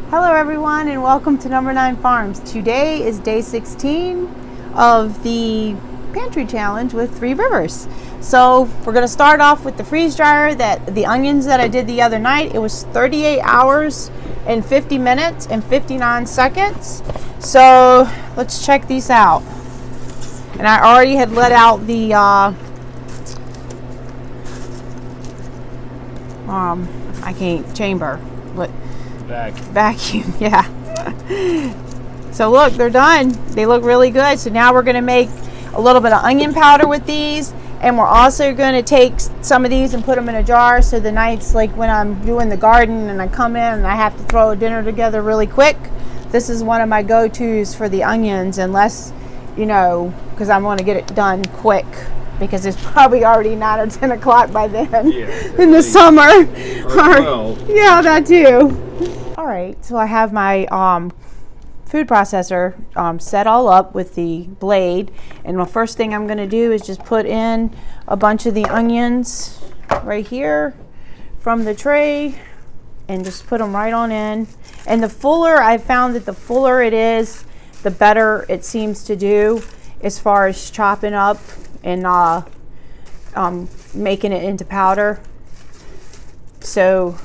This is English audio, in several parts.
Hello everyone and welcome to Number 9 Farms. Today is day 16 of the Pantry Challenge with Three Rivers. So we're going to start off with the freeze dryer, the onions that I did the other night. It was 38 hours and 50 minutes and 59 seconds. So let's check these out. And I already had let out the I can't chamber. What? Vacuum, yeah. So look, they're done. They look really good. So now we're going to make a little bit of onion powder with these, and we're also going to take some of these and put them in a jar, so the nights like when I'm doing the garden and I come in and I have to throw a dinner together really quick, this is one of my go-tos for the onions, unless, you know, because I want to get it done quick, because it's probably already 9 or 10 o'clock by then. Yeah, in the summer. Yeah, that too. All right, so I have my food processor set all up with the blade, and the first thing I'm going to do is just put in a bunch of the onions right here from the tray and just put them right on in. And the fuller, I found that the fuller it is, the better it seems to do as far as chopping up and making it into powder. So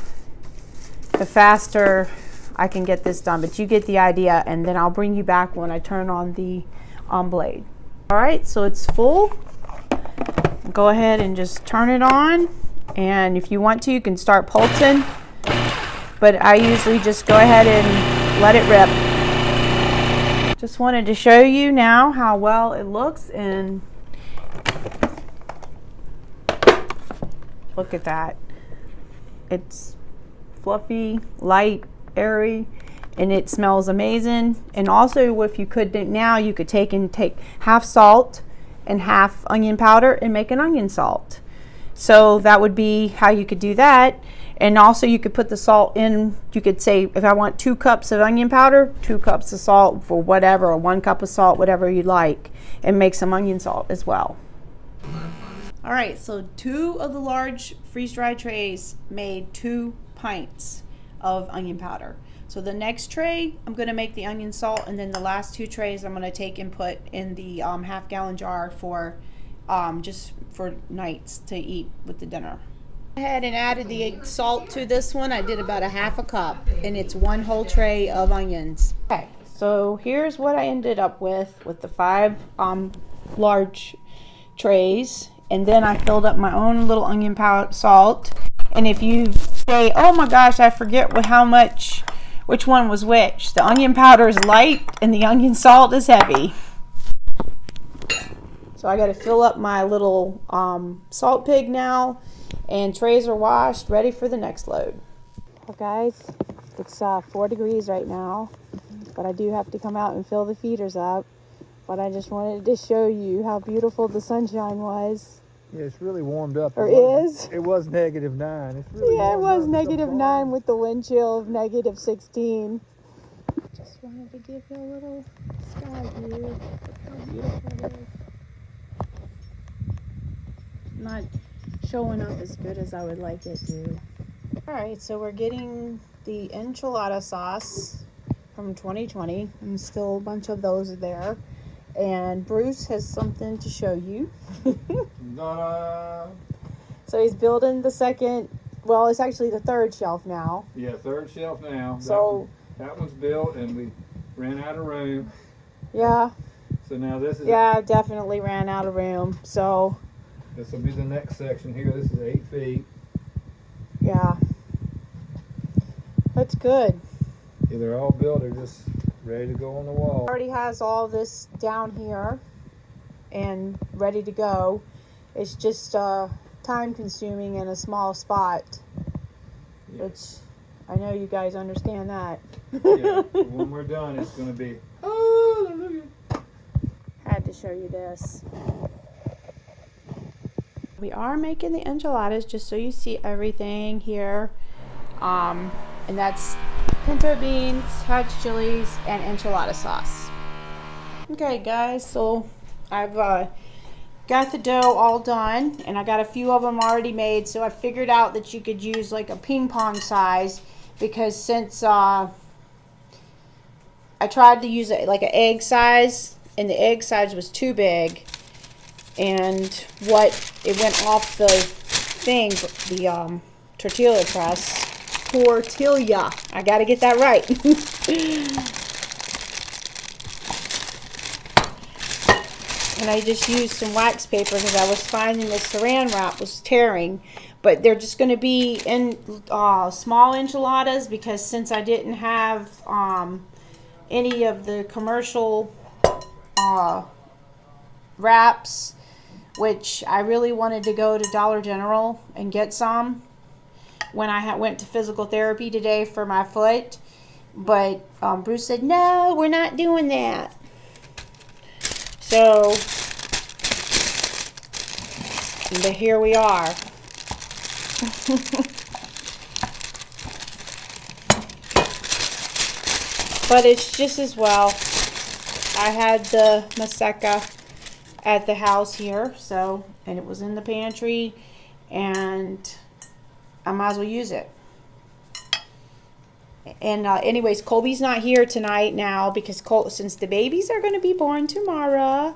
the faster I can get this done, but you get the idea, and then I'll bring you back when I turn on the blade. All right, so it's full. Go ahead and just turn it on, and if you want to, you can start pulsing, but I usually just go ahead and let it rip. Just wanted to show you now how well it looks, and look at that. It's fluffy, light, airy, and it smells amazing. And also, if you could now, you could take half salt and half onion powder and make an onion salt. So that would be how you could do that. And also you could put the salt in. You could say, if I want 2 cups of onion powder, 2 cups of salt for whatever, or 1 cup of salt, whatever you like, and make some onion salt as well. All right, so 2 of the large freeze-dried trays made 2 pints of onion powder. So the next tray, I'm going to make the onion salt, and then the last 2 trays I'm going to take and put in the half-gallon jar for just for nights to eat with the dinner. I went ahead and added the salt to this one. I did about a half a cup, and it's 1 whole tray of onions. Okay, so here's what I ended up with the 5 large trays. And then I filled up my own little onion powder salt. And if you say, oh my gosh, I forget which one was which. The onion powder is light and the onion salt is heavy. So I got to fill up my little salt pig now. And trays are washed, ready for the next load. Well guys, it's 4 degrees right now. But I do have to come out and fill the feeders up. But I just wanted to show you how beautiful the sunshine was. Yeah, it's really warmed up. Or is? It was -9. It's really it was -9 with the wind chill of -16. Just wanted to give you a little sky view. Look how beautiful it is. Not showing up as good as I would like it to. Alright, so we're getting the enchilada sauce from 2020. And still a bunch of those there. And Bruce has something to show you. So he's building the second, well, it's actually the 3rd shelf now. Yeah, 3rd shelf now. So that one's built, and we ran out of room. Yeah. So now this is. Yeah, definitely ran out of room. So this will be the next section here. This is 8 feet. Yeah. That's good. Yeah, they're all built. They're just ready to go on the wall. Already has all this down here and ready to go. It's just time consuming in a small spot, which I know you guys understand that. Yeah, when we're done, it's going to be hallelujah. Had to show you this. We are making the enchiladas, just so you see everything here. And that's pinto beans, hatch chilies, and enchilada sauce. Okay guys, so I've got the dough all done, and I got a few of them already made, so I figured out that you could use like a ping pong size, because since I tried to use it like an egg size, and the egg size was too big. And it went off the thing, the tortilla press. Tortilla. I got to get that right. And I just used some wax paper because I was finding the saran wrap was tearing. But they're just going to be in small enchiladas, because since I didn't have any of the commercial wraps, which I really wanted to go to Dollar General and get some when I went to physical therapy today for my foot. But Bruce said, no, we're not doing that. So, but here we are. But it's just as well. I had the maseca at the house here, so, and it was in the pantry, and I might as well use it. And anyways, Colby's not here tonight now because since the babies are going to be born tomorrow,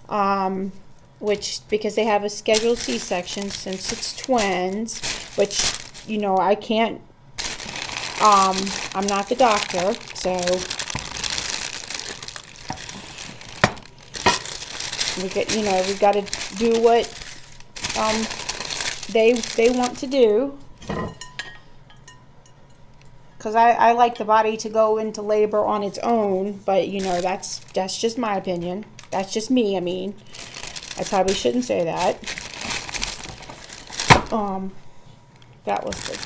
because they have a scheduled C-section since it's twins, which, you know, I can't, I'm not the doctor, so we've got to do what they want to do. Because I like the body to go into labor on its own, but you know, that's just my opinion. That's just me. I mean, I probably shouldn't say that. That was good.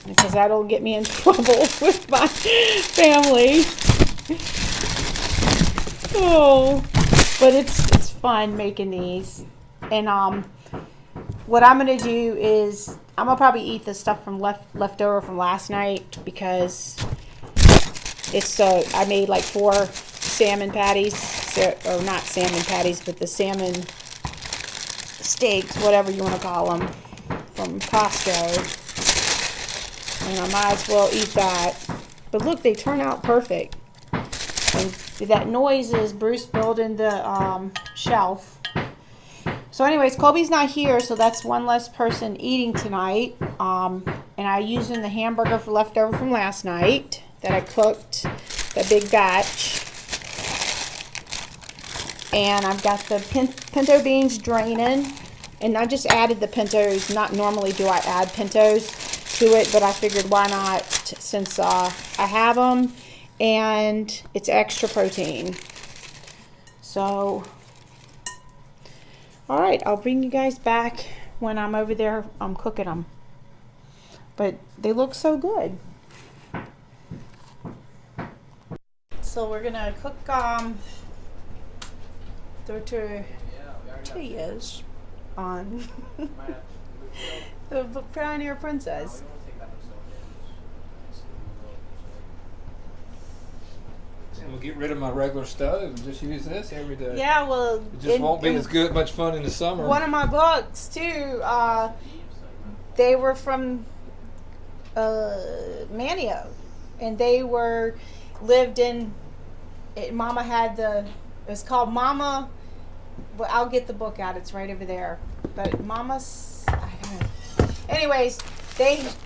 Because that'll get me in trouble with my family. Oh, but it's fun making these. And what I'm gonna do is I'm gonna probably eat the stuff from leftover from last night, because it's I made like 4 salmon patties, or not salmon patties, but the salmon steaks, whatever you want to call them, from Costco. And I might as well eat that. But look, they turn out perfect. And that noise is Bruce building the shelf. So anyways, Colby's not here, so that's one less person eating tonight. And I using the hamburger for leftover from last night that I cooked, that big batch. And I've got the pinto beans draining. And I just added the pintos. Not normally do I add pintos to it, but I figured why not, since I have them and it's extra protein. So, all right, I'll bring you guys back when I'm over there cooking them. But they look so good. So we're gonna cook tortillas on the Pioneer Princess. We'll get rid of my regular stove and just use this every day. Yeah, well, it just won't be as much fun in the summer. One of my books too, they were from Manio, and they lived in. Mama had it's called Mama. Well, I'll get the book out. It's right over there. But Mama's, I don't know. Anyways,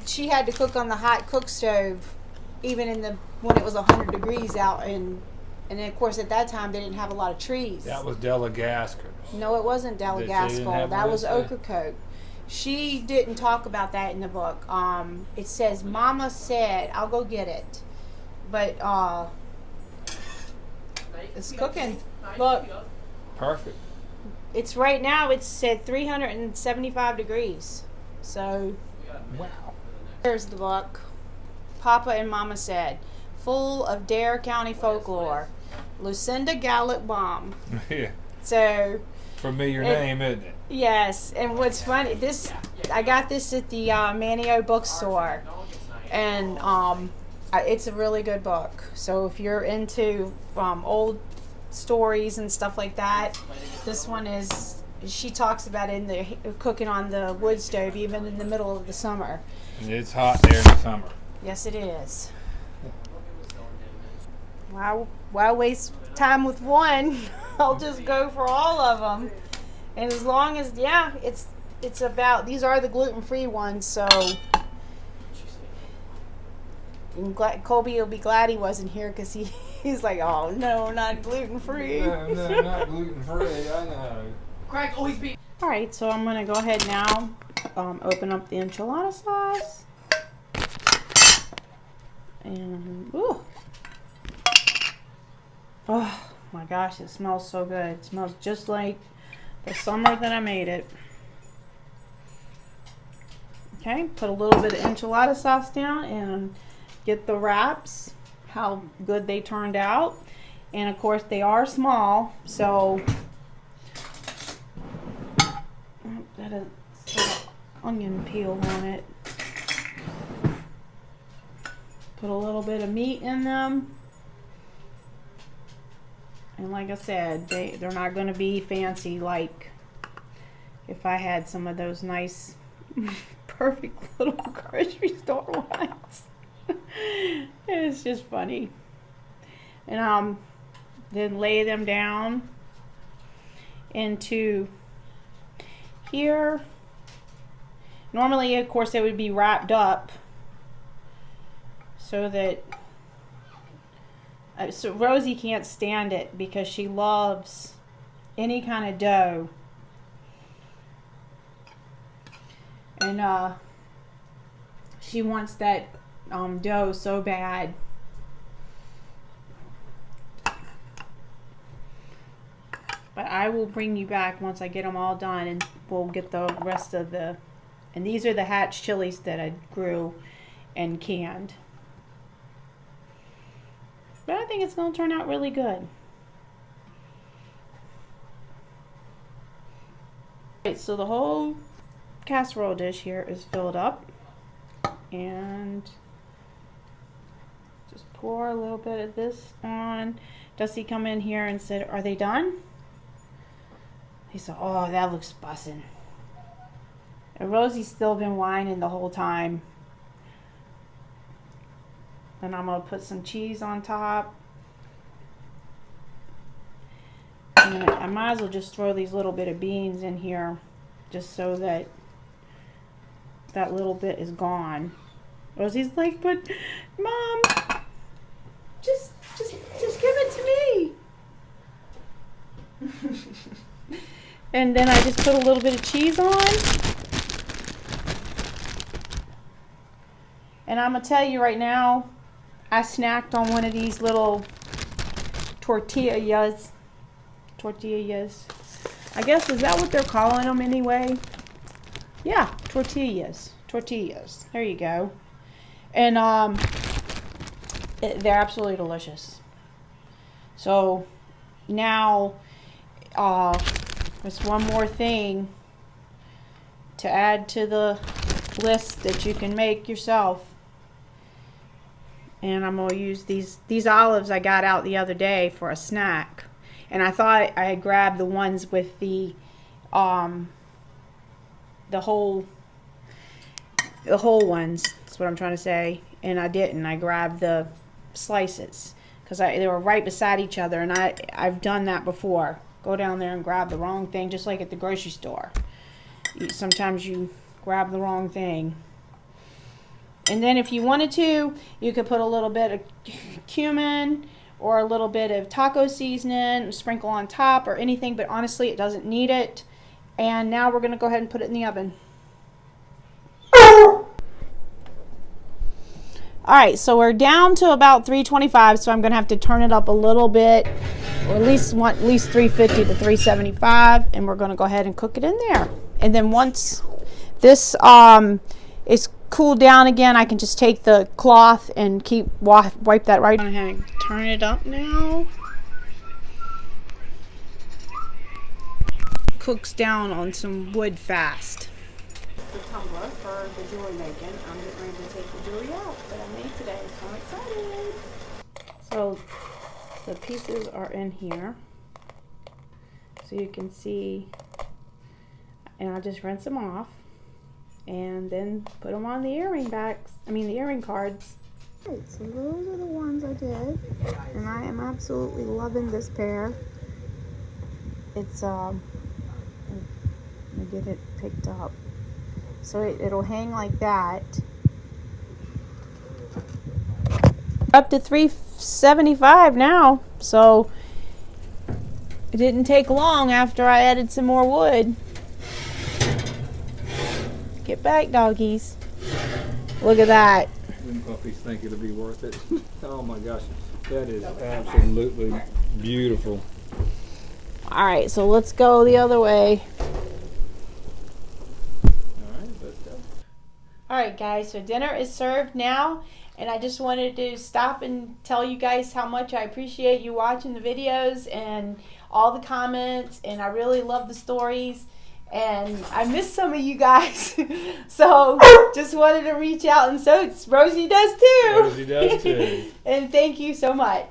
she had to cook on the hot cook stove, even when it was 100 degrees out, and then of course at that time they didn't have a lot of trees. That was Delagascus. No, it wasn't Delagascus. That was Ocracoke. She didn't talk about that in the book. It says Mama said, I'll go get it. But it's cooking. Look. Perfect. It's right now, it's at 375 degrees. So, wow. There's the book. Papa and Mama said, full of Dare County folklore. Lucinda Gallup Baum. Yeah. So, familiar name, isn't it? Yes. And what's funny, I got this at the Manio bookstore, and it's a really good book. So if you're into old stories and stuff like that, this one is. She talks about it in the cooking on the wood stove, even in the middle of the summer. And it's hot there in the summer. Yes, it is. Why waste time with one? I'll just go for all of them. And as long as, yeah, it's about, these are the gluten-free ones, so I'm glad, Colby will be glad he wasn't here because he's like, oh no, not gluten-free. No, not gluten-free, I know. Craig always be. All right, so I'm gonna go ahead now, open up the enchilada sauce. And, ooh. Oh my gosh, it smells so good. It smells just like the summer that I made it. Okay, put a little bit of enchilada sauce down and get the wraps, how good they turned out. And of course they are small, so got a sort of onion peel on it. Put a little bit of meat in them. And like I said, they're not going to be fancy like if I had some of those nice, perfect little grocery store ones. It's just funny. And then lay them down into here. Normally, of course, they would be wrapped up so that so Rosie can't stand it because she loves any kind of dough. And she wants that dough so bad. But I will bring you back once I get them all done, and we'll get the rest of the, and these are the hatch chilies that I grew and canned. But I think it's going to turn out really good. Right, so the whole casserole dish here is filled up. And just pour a little bit of this on. Dusty come in here and said, "Are they done?" He said, "Oh, that looks bussin'." And Rosie's still been whining the whole time. And I'm going to put some cheese on top. And I might as well just throw these little bit of beans in here just so that that little bit is gone. Rosie's like, "But Mom, just give it to me." And then I just put a little bit of cheese on. And I'm going to tell you right now, I snacked on one of these little tortillas. Tortillas. I guess, is that what they're calling them anyway? Yeah, tortillas. Tortillas. There you go. And they're absolutely delicious. So now there's one more thing to add to the list that you can make yourself. And I'm going to use these olives I got out the other day for a snack. And I thought I had grabbed the ones with the whole ones. That's what I'm trying to say. And I didn't. I grabbed the slices because they were right beside each other. And I've done that before. Go down there and grab the wrong thing, just like at the grocery store. Sometimes you grab the wrong thing. And then if you wanted to, you could put a little bit of cumin or a little bit of taco seasoning, sprinkle on top or anything, but honestly it doesn't need it. And now we're going to go ahead and put it in the oven. Alright, so we're down to about 325, so I'm going to have to turn it up a little bit, or at least 350 to 375, and we're going to go ahead and cook it in there. And then once this is cooled down again, I can just take the cloth and wipe that right on hand. Turn it up now. Cooks down on some wood fast. The tumbler for the jewelry making. I'm getting ready to take the jewelry out that I made today, so I'm excited. So the pieces are in here, so you can see, and I'll just rinse them off and then put them on the earring cards. Right, so those are the ones I did, and I am absolutely loving this pear. It's let me get it picked up. So it'll hang like that. Up to 375 now, so it didn't take long after I added some more wood. Get back, doggies. Look at that. Them puppies think it'll be worth it. Oh my gosh, that is absolutely beautiful. All right, so let's go the other way. All right, let's go. All right, guys, so dinner is served now, and I just wanted to stop and tell you guys how much I appreciate you watching the videos and all the comments, and I really love the stories, and I miss some of you guys. So just wanted to reach out, and so Rosie does too. Rosie does too. And thank you so much.